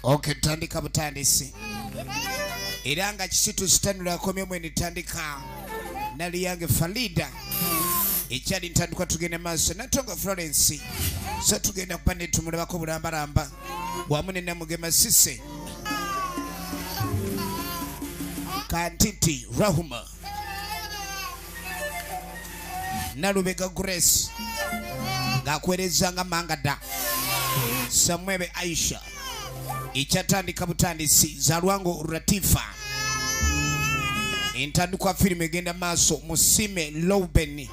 Okay, tandika butandisi. Iranga kisitu sitanula akomye mwene tandika. Nali yange Falida. Ichadi ntandikwa tugende maso. Natonga Florence. So tugenda kupande tumule wako bulambaramba. Wamune na mugema sise. Kantiti Rahuma. Nalubega Grace. Gakwereza nga mangada. Samwebe Aisha. Ichatandika butandisi za Lwango Ratifa. Intandikwa filmu egenda maso Musime Lowben.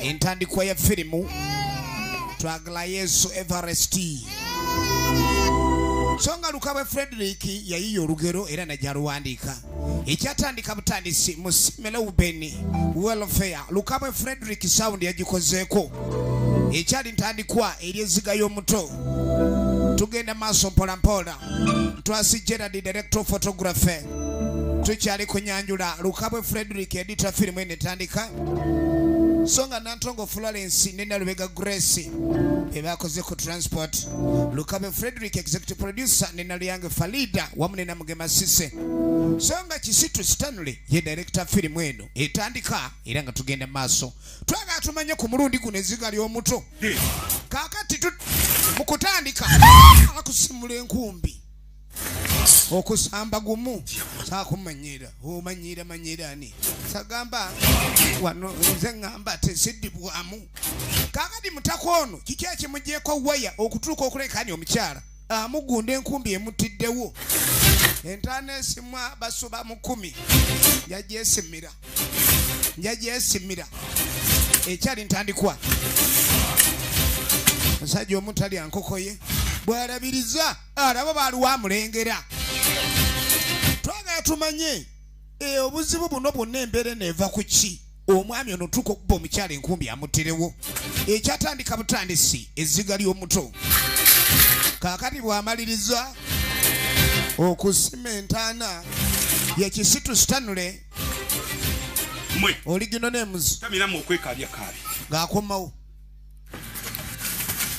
Intandikwa ya filmu Twagala Yesu Everest. Songa Lukawe Frederick yayiyo Rugero era na jaruandika. Ichatandika butandisi Musime Lowben welfare Lukawe Frederick sound yagikozeko. Ichali ntandikwa EZZIGA LYO'MUTO. Tugenda maso mpola mpola. Twasi Gerard director photographer. Tuchali kunyanjula Lukawe Frederick editor film ene tandika. Songa Nantongo Florence nenda Lubega Grace ebakoze ku transport. Lukawe Frederick executive producer nenda Lyange Falida wamune na mugema sise. Songa kisitu Stanley ye director film eno etandika iranga tugenda maso. Twaga tumanye ku mulundi guno EZZIGA LYO'MUTO. Kakati mukutandika akusimula enkumbi okusamba gumu sakumanyira omanyira ni sagamba wano nze ngamba tesidibwamu kakati mutakono kikyache mujeko waya okutuuka okulekani omukyala amugunda enkumbi emutiddewo entane simwa basuba mu 10 njajesimira ekyali ntandikwa Musajja omutali ankokoye bwalabiriza alaba baluwa mulengera. Twaga tumanye obuzibu buno bwonna embeera neva ku ki omwami ono tuko kuba omukyala enkumbi amutirewo. Ekyatandika butandisi EZZIGA LYO'MUTO. Kakati bwamaliriza okusima entaana ye kisitu Stanley mwe original names tamiramu okwekabya kabi ng'akomawo.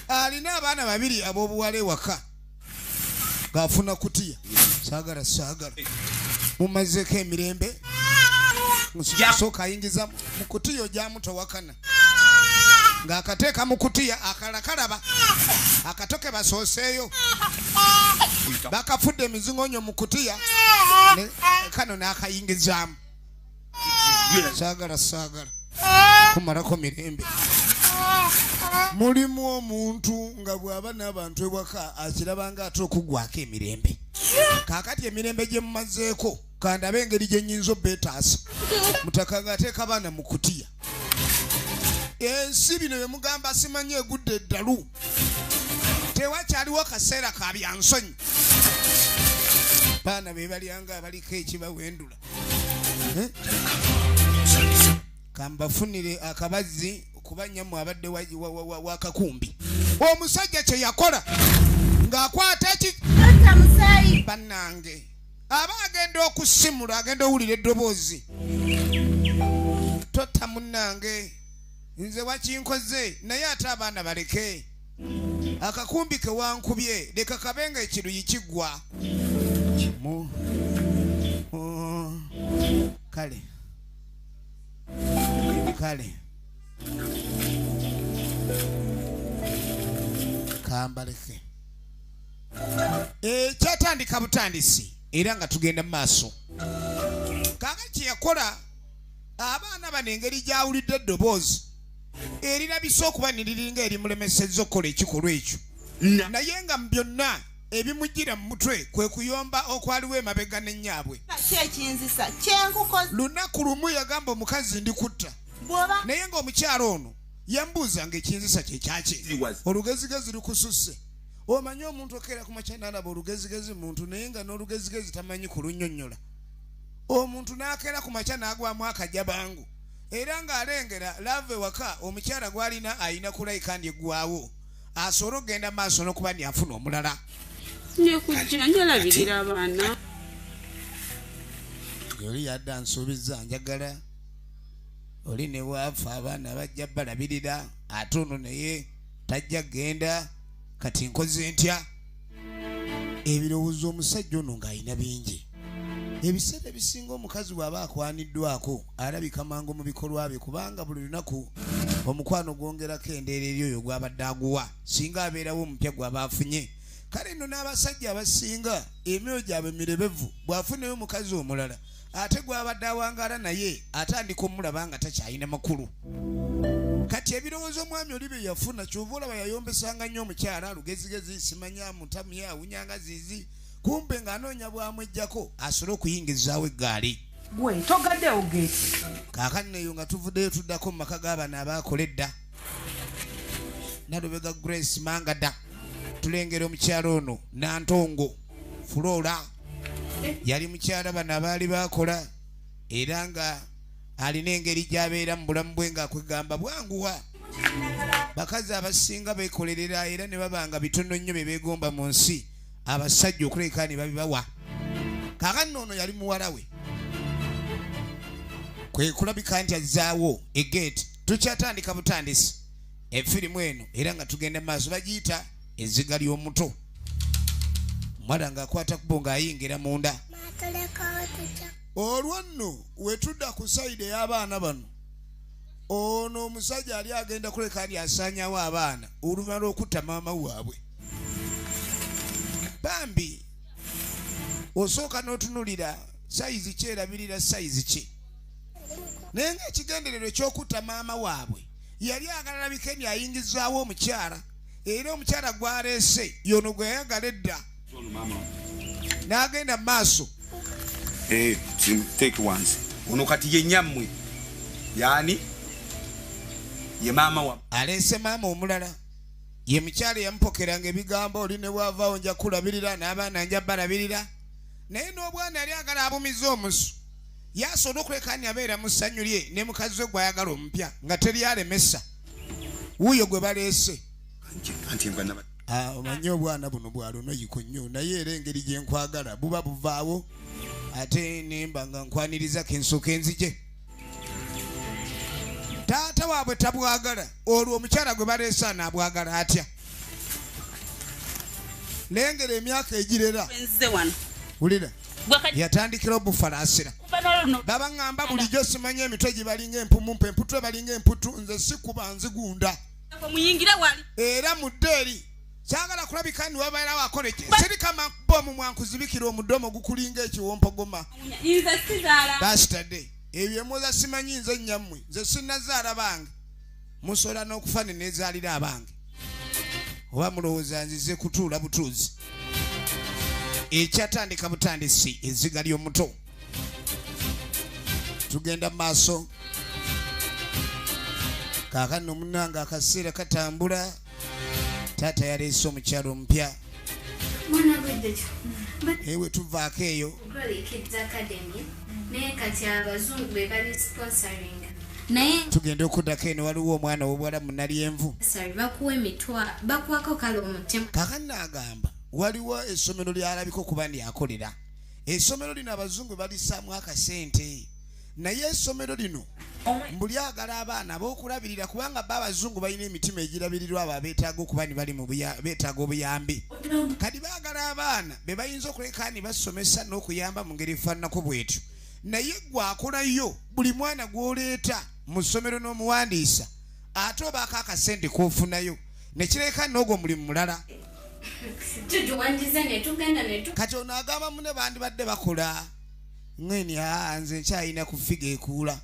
Alina abaana babiri abobuwale waka gafuna kutiya sagala mumazeko emirembe soka ayingiza mu kutiya jamuto wakana ng'akateeka mu kutiya akalakalaba akatoke basoseeyo bakafudde emizingonyo mu kutiya kano n'akayingizaamu sagala kumalako mirembe. Mulimu omuntu nga bwaba n'abantu ewaka akirabanga ate okugwako emirembe. Kakati emirembe gye mumazeeko kandabe engeri gye nnyinza obbeetaasa mutaka ng'ateeka abaana mu kutiya. Ensi bino bye mugamba simanye egudde eddalu. Tewakyaliwo kaseera ka byansonyi. Baana be balyanga abaliko ekibawendula. Kambafunire akabazzi kubanyamu abadde wakakumbi. Omusajja kye yakola ng'akwata musayi bannange aba agenda okusimula agenda owulira eddoboozi. Totta munnange nze wakinkoze naye ate abaana baleke akakumbi ke wankubye leka kabenga ekiruyi kiggwa kale kambaleke kyatandika butandisi era nga tugenda mu maaso. Kakati yakola abaana bano engeri gyawulidde eddoboozi erirabisa okuba niriringa erimulemesezza okukola ekikolwa ekyo naye nga mu byonna ebimujjira mu mutwe kwe kuyomba okwaliwo emabega n'ennyaabwe. Lunaku lumu yagamba omukazi ndikutta naye ng'omukyala ono yambuuza ng'ekinzisa kye kyaki olugezigezi lukususse. Omanyi omuntu okeera ku makya n'alaba olugezigezi muntu naye nga n'olugezigezi tamanyi kulunnyonnyola. Omuntu n'akeera ku makya n'agwamu akajabangu era ng'alengera lave waka omukyala gw'alina ayina kulayika ndyeggwawo asobole okugenda maaso n'okuba ndyafuna omulala. Njalabirira abaana yoli yadde ansuubiza njagala oli ne waafa abaana bajja balabirira ate ono naye tajja genda kati nkoze ntya ebirowoozo omusajja ono ng'alina bingi. Ebiseera ebisinga omukazi bw'aba akwaniddwako alabika mangu mu bikolwa bye kubanga buli lunaku omukwano gwongerako endeera eri oyo gw'abadde aguwa singa abeerawo omupya gw'aba afunye. Kale nno n'abasajja abasinga emyoyo gyabwe mirebevu bw'afunayo omukazi omulala ate gw'abadde awangaala naye atandika omulaba nga takyalina makulu. Kati ebirowoozo omwami oli bye yafuna kyova olaba yayombesanga nnyo omukyala lugezigezi simanya mutamuya awunyanga zizi kumbe ng'anoonya bwamwejjako asobole okuyingizaawo eggaali. Gwe togaddewo geeti. Kaakano eyo nga tuvuddeyo tuddako mu maka g'abaana abaakola edda. Nalubega Grace Mangada tulengera omukyala ono Nantongo Flora yali mukyala bano abaali baakola era nga alina engeri gy'abeera mu bulamu bwe ng'akwegamba bwanguwa. Bakazi abasinga beekolerera era ne babanga bitono nnyo bye beegomba mu nsi abasajja okuleka ne babibawa. Kaakano ono yali muwala we kwe kulabika nti azzaawo egeeti. Tukyatandika butandisi efirimu eno era nga tugenda mu maaso bagiyita Ezziga ly'omuto. Omwana ng'akwata kubo ng'ayingira munda. Olwo nno wetudda ku sayidi ey'abaana bano ono omusajja ali agenda kuleka ali asaanyawo abaana oluvannyuma lw'okutta maama waabwe. Bambi osooka n'otunulira sayizi ki erabirira sayizi ki naye ng'ekigendererwa eky'okutta maama waabwe yali agala bikendi ayingizaawo omukyala era omukyala gw'aleese yono gwe yayagala edda n'agenda mu maaso. Take once. Ono kati ye nyammwe. Yani ye maama wa. Aleese maama omulala. Ye mukyala yamupokeranga ebigambo oli ne bw'avaawo nja kulabirira n'abaana nja balabirira. Naye n'obwana yali agala abumiza omusu. Yasobola okuleka ni abeera mu ssanyu lye ne mukazi we gw'ayagala omupya nga teri alemesa. Wuuyo gwe baleese. Omanyi obwana buno bwalunoyiko nnyo naye era engeri gye nkwagala buba buvaawo ate nemba nga nkwaniriza kensooka enzije. Taata waabwe tabwagala olwo omukyala gwe baleese anaabwagala atya. Lengera emyaka egirera wulira yatandikira obufalaasira. Babaŋŋamba bulijjo simanya emitwe gye balinga empumumpe emputwe balinga emputu nze sikuba nzigunda era mudde eri kyagala kulabika ni wabairawo akola siri kama bomu mwankuzibikira omudomo gukulinga ekiwompogoma bastade ebyo mwoza simanyi nze nyammwe nze sinnazaala bange musola n'okufa ne neezaalira abange oba mulowooza nzize kutuula butuuzi. Ekyatandika butandisi Ezziga ly'omuto. Tugenda mu maaso. Kaakano munnange akaseera katambula. Taata yaleese omukyalo omupya. Ewe tuvaako eyo. Tugenda okuddako eno waliwo omwana w'obuwala munnalyenvu. Kaakano agamba waliwo essomero lyalabika okuba ndyakolera. Essomero lino abazungu balisaamu akasente naye essomero lino mbulyagala abaana ab'okulabirira kubanga abazungu balina emitima egirabirirwa abo abeetaaga okuba ni bali mu beetaaga obuyambi. Kati baagala abaana be bayinza okuleka ni basomesa n'okuyamba mu ngeri efaananako bwetyo. Naye gwakolayo buli mwana gw'oleeta mu ssomero n'omuwandiisa ate obaako akasente k'ofunayo ne kireka n'ogwo mulimu mulala. Kati ono agamba mune bandibadde bakola ngeni nze nkyalina ku figa ekuula.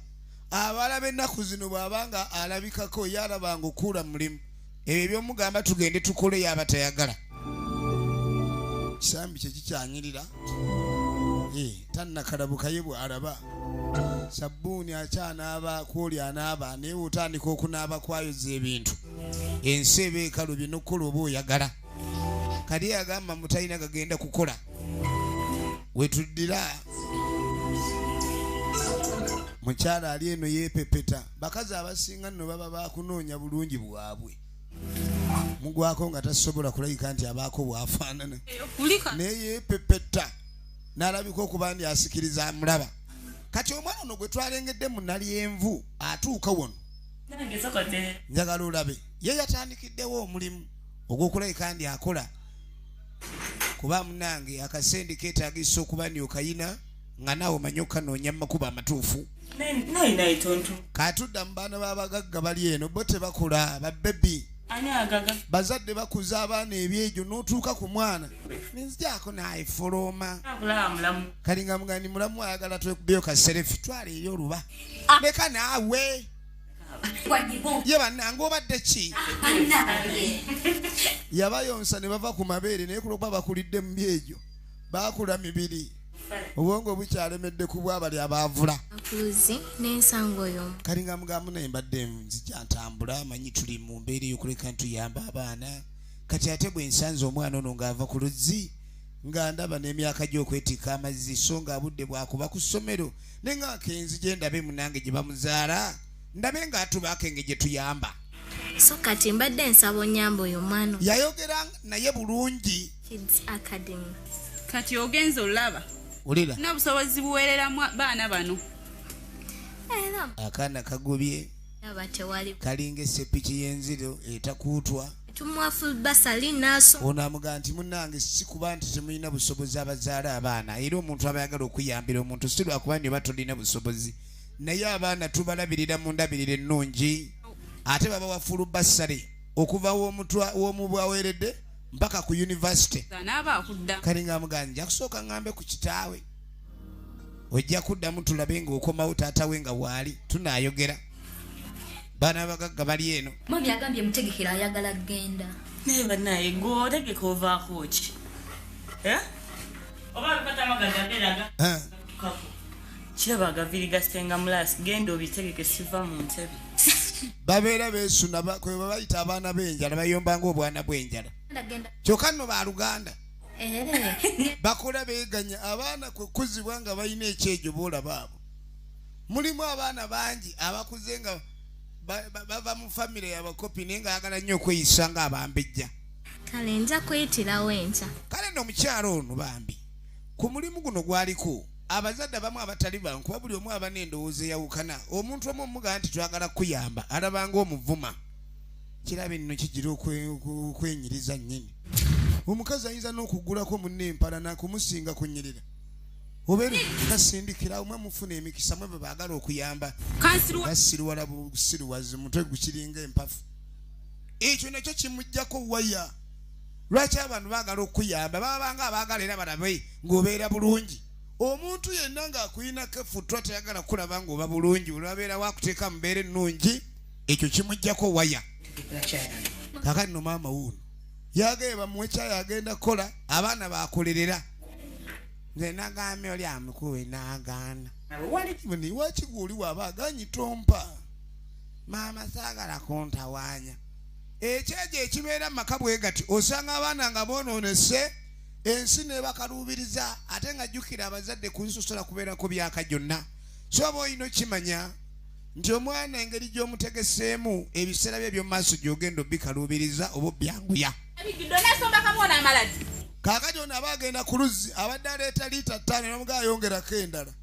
Abalaba ennaku zino bw'abanga alabikako ye alabanga okuula mulimu. Ebyo by'omugamba tugende tukole yaba tayagala. Kisambi kye kikyanyirira. Tannakalabuka ye bw'alaba. Sabbuuni akyanaaba kwoli anaaba naye otandika okunaaba kwayoza ebintu. Ensi eba ekalubye n'okukola oba oyagala. Kali agamba mutalina gagenda kukola. Wetuddira mukyala ali eno yeepepeta. Bakazi abasinga nno baba bakunoonya bulungi bwabwe. Mugwako nga tasobola kulabika nti abaako bwafaanana. Naye yeepepeta n'alabika okuba ndi asikiriza amulaba. Kati omwana ono gwe twalengedde mu Nalyenvu atuuka wano. Njagala olabe ye yatandikiddewo omulimu ogw'okulabika ndi akola kuba munange akasende keetagisa okuba ndi okayina nga naawe omanyi okanoonya amakubo amatuufu nayi tonto katudda mu baana b'abagagga bali eno bo tebakola babbebi ani agaga bazadde bakuza abaana ebyejo n'otuuka ku mwana nenzijako naayefuluma kalinga mugandi mulamu ayagala twekubeyo kaserefi twala eri oluba leka naawe ye bannange obadde ki yabayonsa ne bava ku mabeere naye kulokuba bakulidde mu byejo baakula mibiri obwongo bukyalemedde ku bwabali abaavula kalinga mugambo naye mbadde nzija ntambula manyi tuli mu mbeera ey'okuleka ntuyamba abaana kati ate bwe nsanze omwana ono ng'ava ku luzzi nga ndaba n'emyaka gy'okwetika amazzi so nga budde bwakuba ku ssomero ne nga kenzi gye ndabe munange gye bamuzaala ndabe ng'atubaako engeri gye tuyamba so kati mbadde nsaba onyamba oyo mwana yayogera naye bulungi Kids Academy kati ogenza olaba ulira n'obusobozi buweereramu baana bano akaana kagobye aba tewali kalinga esepiki y'enziro etakuutwa tumwafu basali naso onaamuga nti munnange si kuba nti temulina busobozi abazaala abaana era omuntu aba ayagala okuyambira omuntu si lwakuba nti oba tolina busobozi naye abaana tubalabirira mu ndabirira ennungi ate baba wafulu basale okuva w'omu bwaweeredde mpaka ku yunivasite kalinga amuga nja kusooka ngambe ku kitaawe ojja kuddamu tulabe ng'okomawo taata we nga waali tunaayogera baana bagagga bali eno mami agambye mutegekera ayagala genda naye bannaye gwotegeka ovaako ki oba bikatamagadaeraga kiraba agaviri gasenga mulasi genda obitegeke siva mu ntebe babeera beesuna kwe babayita abaana b'enjala bayomba ng'obwana bw'enjala kyokka nno baluganda bakola beeganya abaana kwe kuzibwa nga balina ekyejo boolaba abo mulimu abaana bangi abakuze nga bava mu famire yabakopi naye ngaayagala nnyo okweyisa ng'abambejja kale nja kwetirawo enkya kale nno omukyalo ono bambi ku mulimu guno gwaliko abazadde abamu abatali bangu kuba buli omu aba n'endowooza eyawukana omuntu omu omugamba nti twagala kukuyamba alabanga omuvuma kiraba nno kigira okwenyiriza nnyini omukazi ayinza n'okugulako munne empala nakumusinga kunyirira obeera kasindikira omwe mufuna emikisa mwe bebaagala okuyamba basiruwala busiruwazi mutwe gukiringa empafu ekyo nakyo kimuggyako waya lwaki abantu baagala okuyamba babanga abaagala era balabe ng'obeera bulungi omuntu yenna ng'akuyinako efutwa tayagala kulaba ng'oba bulungi olwabeera wakuteeka mubeera ennungi ekyo kimuggyako waya kakati no maama wuuno yagaye bamuwe kyayo agenda kukola abaana bakolerera nze nagambye oli amukuwe n'agaana wakiguli waaba aganyi tompa maama saagala kuntawaanya ekyejo ekibeera mu maka bwe gati osanga abaana nga boonoonese ensi nebakaluubiriza ate nga jjukira abazadde kunsosola kubeerako byaka gyonna so oba olina okimanya nti omwana engeri gy'omutegeseemu ebiseera bye eby'omu maaso gy'ogenda obikaluubiriza oba obbyanguya kaakati ono aba agenda ku luzzi abadde aleeta liita 5 n'omugaa ayongerako endala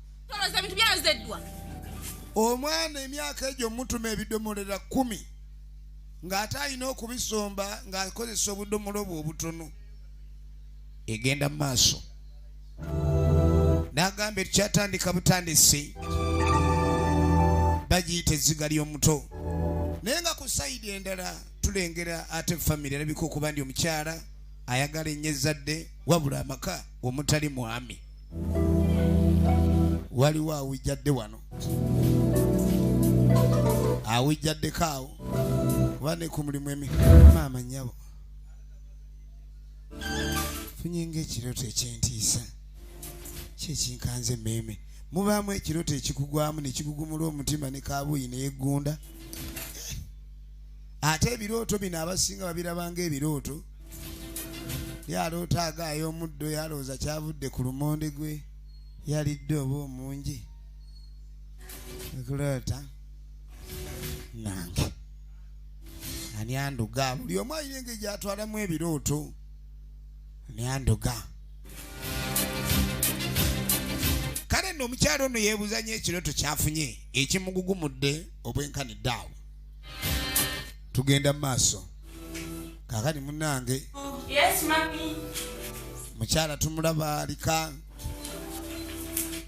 omwana emyaka egyo mutuma ebidomolera 10 ng'ate alina okubisomba ng'akozesa obudomolo bwe obutono egenda mu maaso n'agamba etukyatandika butandisi bagiyita ezziga ly'omuto naye nga ku sayidi endala tulengera ate famire erabika okuba ndi omukyala ayagala ennyo ezzadde wabula amaka omutali mwami waliwo awijjadde wano awijjaddeko awo kuba ne ku mulimu maama nnyabo funye ng'ekirooto ekyentiisa kyekinkanze emmeeme mubaamu ekirooto ekikugwamu ne kikugumula omutima ne kaabuyi ne yeggunda ate ebirooto bino abasinga babirabanga ebirooto yaloota agaayo omuddo yalowooza kyavudde ku lumonde gwe yalidde oba omungi ekuloota nange ani anduga buli omu alina engeri gyatwalamu ebirooto ani anduga kale nno omukyalo ono yeebuuza nnyo ekirooto kyafunye ekimugugumudde obwenkanidde awo tugenda mu maaso kaakati munnange mukyala tumulaba alika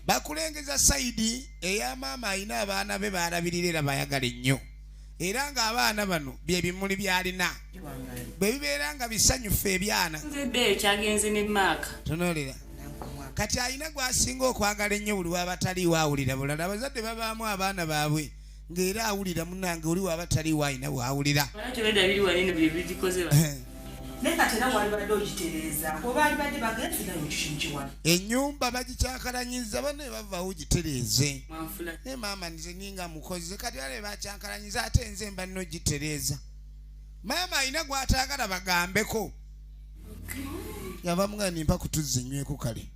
bakulengeza saidi eya maama ayina abaana be balabirira era bayagala ennyo era ng'abaana bano bye bimuli byalina bwe bibeera nga bisanyufu ebyana kyagenze ne maaka tonolera kati ayina gwasinga okwagala ennyo buli wabataliwo awulira bulala abazadde babaamu abaana baabwe ng'era awulira munange oli wabataliwo ayina bwawulira ennyumba bagikyakalanyiza bane bavaawo gitereeze ne maama nze ninga mukozi kati ale bakyakalanyiza ate nze mba nno gitereeza maama ayina gwataagala bagambeko yavamuga nimpa kutuzza nyweko kale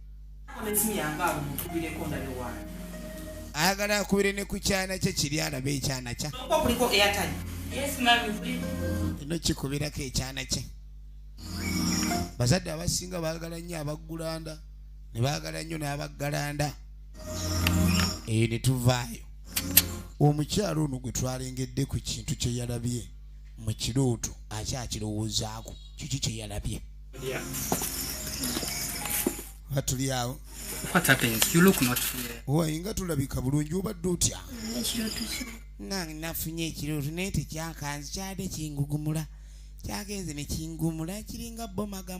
ayagala akubire ne ku kyana kye kiri alaba ekyana kya ino kikubirako ekyana kye bazadde abasinga baagala nnyo abaggulanda ne baagala nnyo n'abaggalanda eyo ne tuvaayo omukyalo ono gwe twalengedde ku kintu kye yalabye mu kirooto akyakirowoozaako kiki kye yalabye batuli awo owayinga tulabika bulungi obadde otya nange nafunye ekirooto naye tekyakanzi kyadde kingugumula kyagenze ne kingumula kiringa bomaga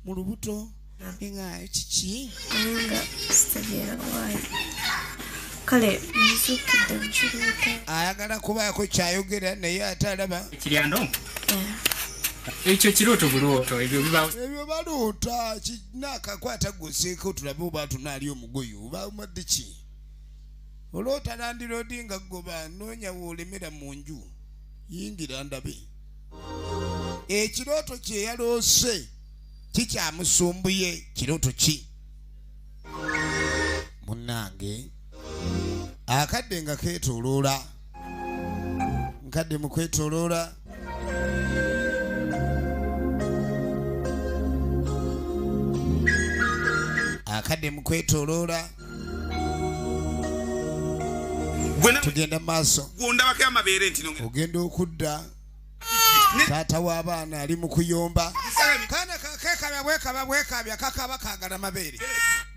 mu lubuto nga kiki kale nzukidde mukirooto ayagala kubaako kyayogera naye ate alaba ekiryando ekyo kirooto bulooto ebyo baloota kinakakwata gwoseeko tulabe oba tunaali omugoyi oba omadde ki oloota landiroodi nga goba noonya woolemera mu nju yingira ndabe ekirooto kye yaloose kikyamusumbuye kirooto ki munnange akadde nga keetooloola nkadde mu kwetooloola akadde mu kwetooloola tugenda mu maaso ogenda okudda taata w'abaana ali mu kuyomba kaana kakekabya bwekabya kakaba kagala mabeere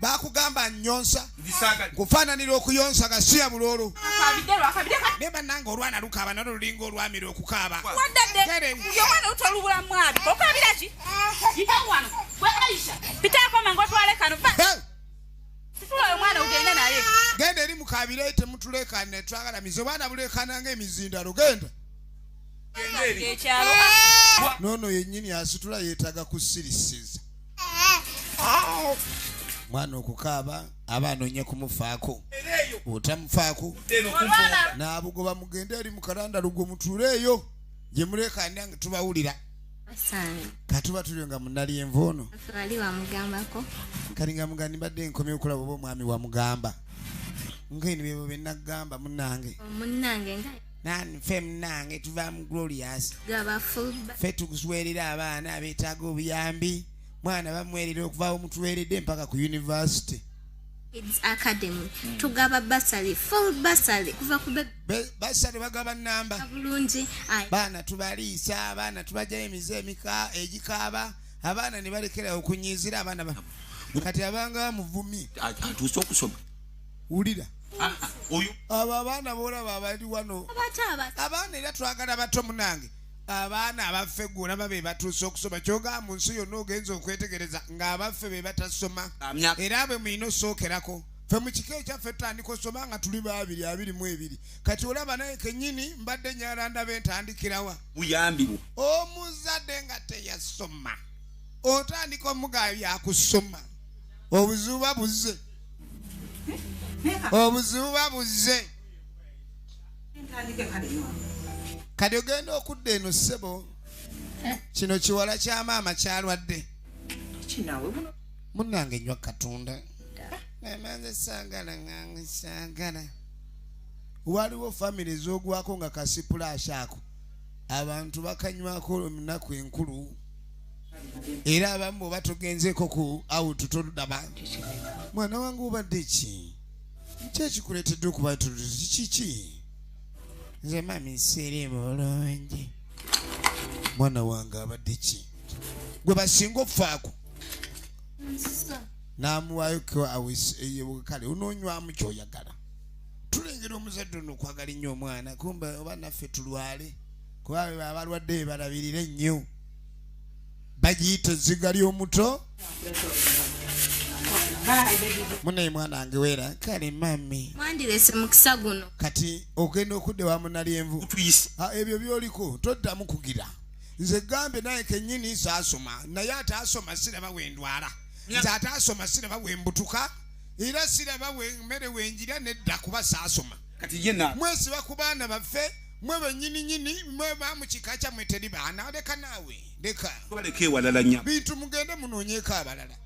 bakugamba nyonsa kufaananira okuyonsa gasiya buloolo ne bannanga olwana lukaaba nalo lulinga olwamira okukaaba genda eri mukabire temutulekane twagala mize obwana bulekana ng'emizindalo genda nono yennyini asitula yeetaga kusirisiza mwana okukaaba aba anoonya kumufaako otamufaako n'abugoba mugende eri mukalanda lugo mutuuleeyo gye mulekanya nga tubawulira katuba tulio nga munali envoono kali nga mugandi mbadde nkomye okulaba oba omwami wamugamba ngaeni bebo benagamba munnange nani ffe munnange tuva mu glorious ffe tukuswerera abaana abeetaaga obuyambi mwana bamwerera okuvaawo mutuweredde mpaka ku university academy tugaba basali full basali kuva ku basali bagaba namba bulungi baana tubaliisa abaana tubajayo emize egikaaba abaana ne balekera okunyiizira abaana kati abanga muvumi atuuse okusoma wulira abo abaana boolaba abali wano abaana era twagala bato munange abaana abaffe gwona babe batuuse okusoma kyogaa mu nsi yonna ogenza okwetegereza ng'abaffe be batasoma era bwe mulina osookerako ffe mu kiko ekyaffe tutandika osoma nga tuli ba22 kati olaba naye kennyini mbadde nyalanda bentandikirawa buyambi omuzadde nga teyasoma otandika omugaayo byakusoma obuzibu babuze kati ogenda okudda eno ssebo kino kiwala kya maama kyalwadde munnange nywa katunda namanze saagala ngange saagala waliwo famire ez'ogwako nga kasipulaasha ako abantu bakanywako omunaku enkulu era abamu oba togenzeeko ku awutu toludaba mwana wange obadde ki kyekikuleetedde okuba tuluzi kiki nze mami nseere bulungi mwana wange abadde ki gwe basinga okufaako namuwayo ko awese kale unonywamu kyoyagala tulengera omuzadde ono okwagala nnyo omwana kumbe oba naffe tulwale kuba abalwadde balabirire nnyo bagiyita ezziga ly'omuto munaye mwana wange weera kale mami mwandirese mukisa guno kati ogenda okudde wa munalyenvu ebyo byoliko toddamu kugira nze gambe naye kennyini saasoma naye ate asoma siraba wendwala nze ate asoma siraba wembutuka era siraba mmere wenjira nedda kuba saasoma mwesiba ku baana baffe mwe bennyininyini mwe bamukika kyammwe teri baana leka naawe leka bintu mugende munoonyeeko abalala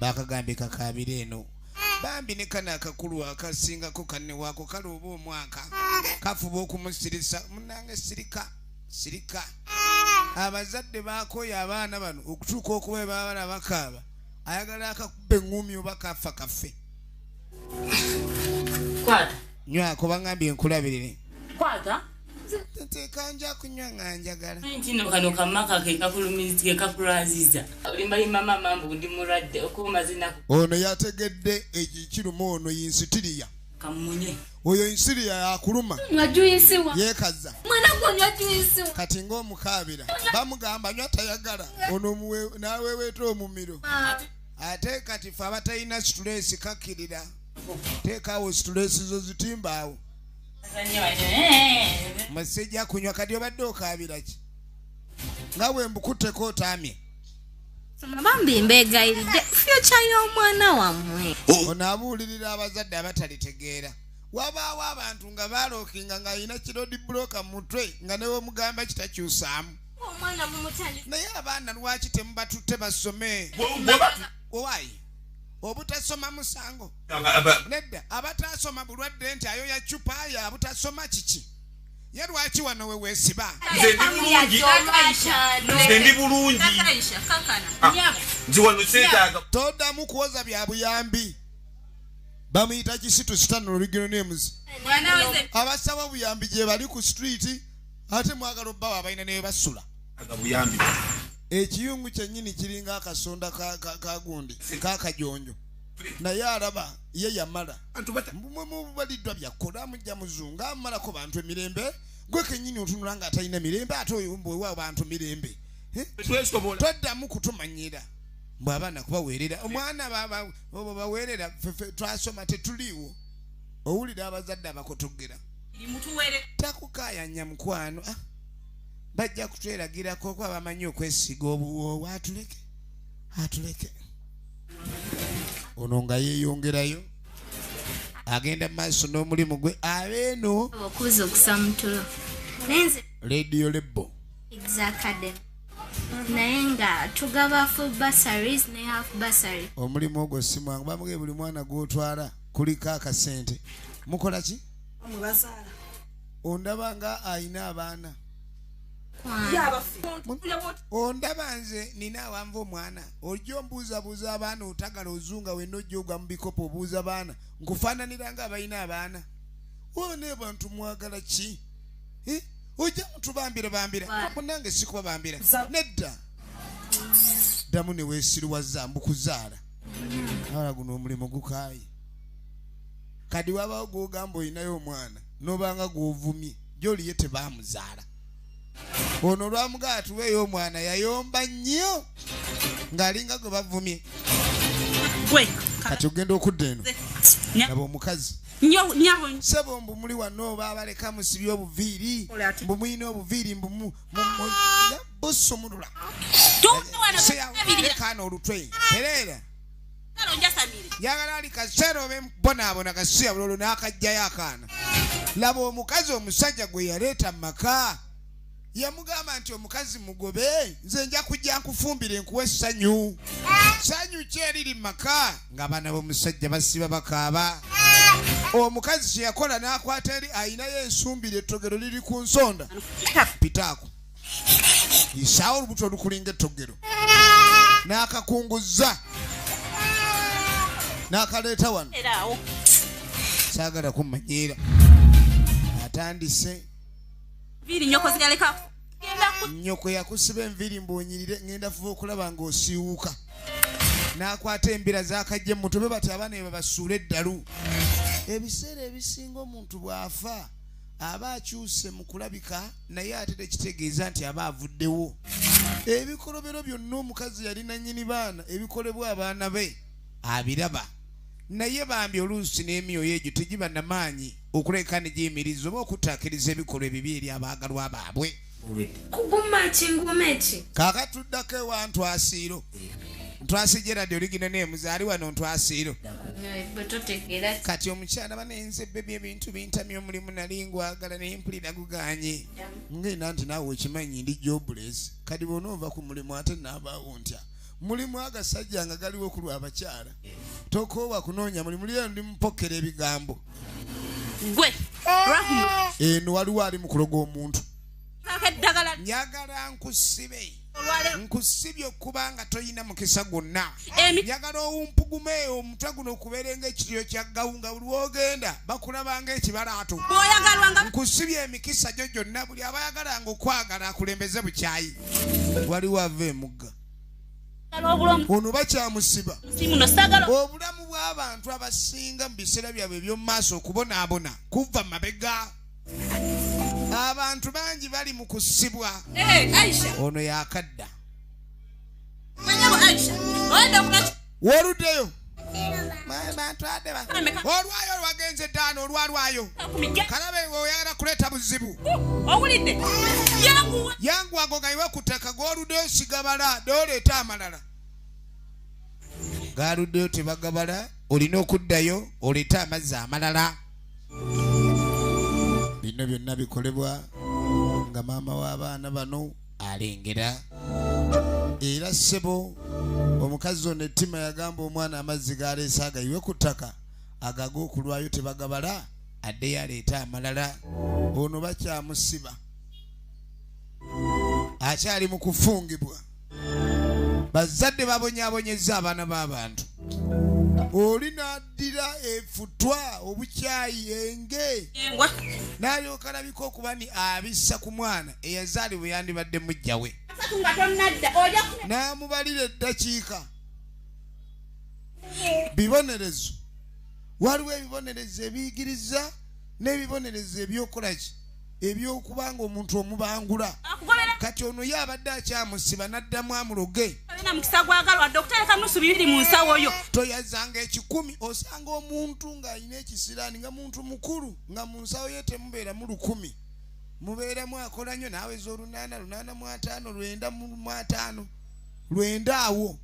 bakagambye kakabire eno bambi ne kana akakulu akasingako kanne waako kale oba omwaka kafuba okumusirisa munange sirika abazadde bakoya abaana bano okutuuka okuba babala bakaaba ayagala akakubba eŋŋumi oba kafa kaffe nywako bangambye enkulabirire teekanja kunywa nga njagala kino kano kamaka kekakulwaziza olimbayima mama mbu ndi mulwadde okumazinako ono yategedde ekiruma ono yinsitiriya kamunye oyo insiriya yakuluma yeekaza kati ng'omukaabira bamugamba nywa tayagala ono naweweeta omumiro ate kati fe abatalina situlesi kakkirira teekaawo situlesi zo zitimbaawo masejja kunywa kati obadde okaabira ki nga bwe mbukutteko otaamye bambi mbeegayiridde fyuca y'omwana wammwe ono abuulirira abazadde abatalitegeera wabaawo abantu nga balookinga ng'alina kirodi buloka mu mutwe nga newe omugamba kitakyusaamu naye abaana lwaki temubatutte basome owaayi obutasoma musango nedda abatasoma bulwadde nti ayo ya cupa ya butasoma kiki ye lwaki wano we weesiba ndi bulungi nzi wano seetaaga toddamu kuwoza bya buyambi bamuyita kisitu sitano olugero nemuzi abasaba buyambi gye bali ku street ate mwagala obbawo abalina newe basula buyambi ekiyungu kyennyini kiringa akasonda kagundi kakajonjo naye alaba ye yamala mwe mubaliddwa byakkola amujja muzunga amumalako bantu emirembe gwe kennyini otunula nga atalina mirembe ate oyo mbwewa bantu mirembe toddamu kutumanyira mbwe abaana kubaweerera omwana baweerera fefe twasoma tetuliiwo owulira abazadde abakotogera takukayanya mukwano bajja kutweragirako ko abamanyi okwesiga obuwoowo atuleke ono nga yeeyongerayo agenda mu maaso n'omulimu gwe abeeno okuza okusamutulo radio lebo Academy naye nga tugaba full bursaries ne half bursary omulimu ogwo simwangu bamuge buli mwana gwotwala kuliko akasente mukola ki ondaba nga ayina abaana ondaba nze nina awanva omwana ojja ombuuzabuuza abaana otagala ozunga wenna ojja ogwa mu bikopo obuuza abaana nkufaananira nga abalina abaana one bantu mwagala ki ojja mutubambira munange sikubabambira nedda ddamu ne weesirwaza mbukuzaala awala guno omulimu gukaayi kadi wabawo gwogamba olinayo omwana nobanga gwovumye gyoliye tebaamuzaala ono olwamugaa tuweeyo omwana yayomba nnyo ng'alinga gwe bavumye kati ogenda okudda eno naba omukazi sebo mbu muli wano oba abaleka musibye obuviiri mbu muyina obuviiri busumulula lekaana olutwe tereera yagala ali kaseera obe bonaabona kasiya bulolo n'akajjayo akaana laba omukazi omusajja gwe yaleeta mu maka yamugamba nti omukazi mugobe nze nja kujja nkufumbire nkuwa essanyu ssanyu ki eriri mu maka nga abaana b'omusajja basiba bakaaba omukazi kye yakola n'akwata eri ayinayo ensumbire ettogero liri ku nsonda pitaako isaawo olubuto olukulinga ettogero n'akakunguza n'akaleeta wano saagala kumanyiira atandise Viri nyoko zigaleka. Nnyoko yakusiba enviri mbonyirire ngenda fuba okulaba ng'osiiwuka. N'akwata embira z'akajje mutobe bati abaana be basuula eddalu. Ebiseera ebisinga omuntu bw'afa aba akyuse mu kulabika naye ate tekitegeeza nti aba avuddewo. Ebikolobero byonna omukazi yalina nnyini baana ebikolebwa abaana be abiraba. Naye bambi oluusi n'emyoyo egyo tegiba na maanyi okuleka ne giyimiriza oba okutaakiriza ebikolwa ebibi eri abaagalwa baabwe. Kaaka tuddako ewa Ntwasiiro. Ntwasi radio ligino ne muzaali wano Ntwasiiro. Kati omukyala banenze bebye ebintu bintamya omulimu nali ngwagala naye mpulira guganye. Ngenda nti naawe okimanyi ndi jobless. Kati bw'onoova ku mulimu ate naabaawo ntya. Mulimu agasajja nga galiwo ku lw'abakyala. Tokoowa kunoonya mulimu lero ndi mupokera ebigambo. Gwe eno waliwo ali mu kuloga omuntu. Njagala nkusibe. Nkusibye okubanga toyina mukisa gwonna. Njagala owumpugume omutwe guno okubeera ng'ekiriyo kya gawunga buli w'ogenda bakulaba ng'ekibalaato. Nkusibye emikisa gyo gyonna buli abayagalanga okwagala akulembeze bukyayi. Waliwo ava emugga. Ono bakyamusiba. Obulamu bw'abantu abasinga mu biseera byabwe eby'omu maaso okubonaabona kuva mabega. Abantu bangi bali mu kusibwa. Ono yakadda. Woluddeyo. Olwayo lwagenze ddano olwalwayo. Kalabe oyagala kuleeta buzibu. Owulidde? Yangu agogayiwe ku ttaka gw'oluddeyo sigabala dooleeta amalala. Gaaluddeyo tebagabala olina okuddayo oleeta amazzi amalala. Bino byonna bikolebwa nga maama w'abaana bano alengera. Era ssebo omukazi ono ettima yagamba omwana amazzi g'aleese agayiwe ku ttaka agaga okulwayo tebagabala addeyo aleeta amalala. Ono bakyamusiba akyali mu kufungibwa. Bazadde babonyaabonyezza abaana b'abantu. Oli n'addira efutwa obukyayi enge n'alyoka alabika okuba ni abissa ku mwana eyazaalibwa yandibadde mujja we. N'amubalira eddakiika. Bibonerezo. Waliwo ebibonerezo ebiyigiriza n'ebibonerezo ebyokolaki ebyokubanga omuntu omubangula. Kati ono ye abadde akyamusiba n'addamu amuloge. Toyazanga ekikumi osanga omuntu ng'alina ekisiraani nga muntu mukulu nga mu nsawo ye temubeeramu 100. Mubeeramu akola nnyo n'aweza 885 lwenda awo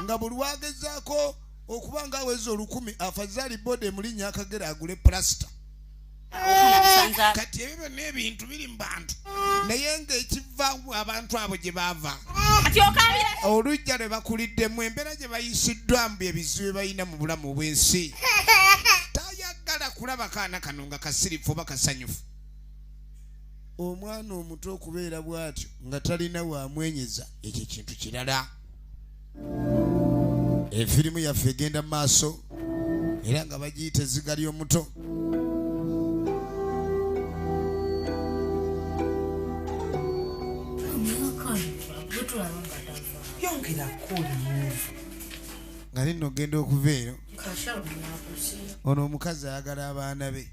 nga buli wagezaako okuba ng'aweza 100 afazaali bode mu linnya akagera agule plasita. Kati ebyo n'ebintu biri mu bantu naye ng'ekiva abantu abo gye baava olujja lwe bakuliddemu embeera gye bayisiddwamu ebizibu balina mu bulamu bw'ensi. Tayagala kulaba kaana kano nga kasirifu oba kasanyufu. Omwana omuto okubeera bw'atyo nga talina wamwenyeza ekyo kintu kirala. Efirimu yaffe egenda mu maaso era nga bagiyita Ezziga ly'omuto. Nga nino ogenda okuva eyo ono omukazi ayagala abaana be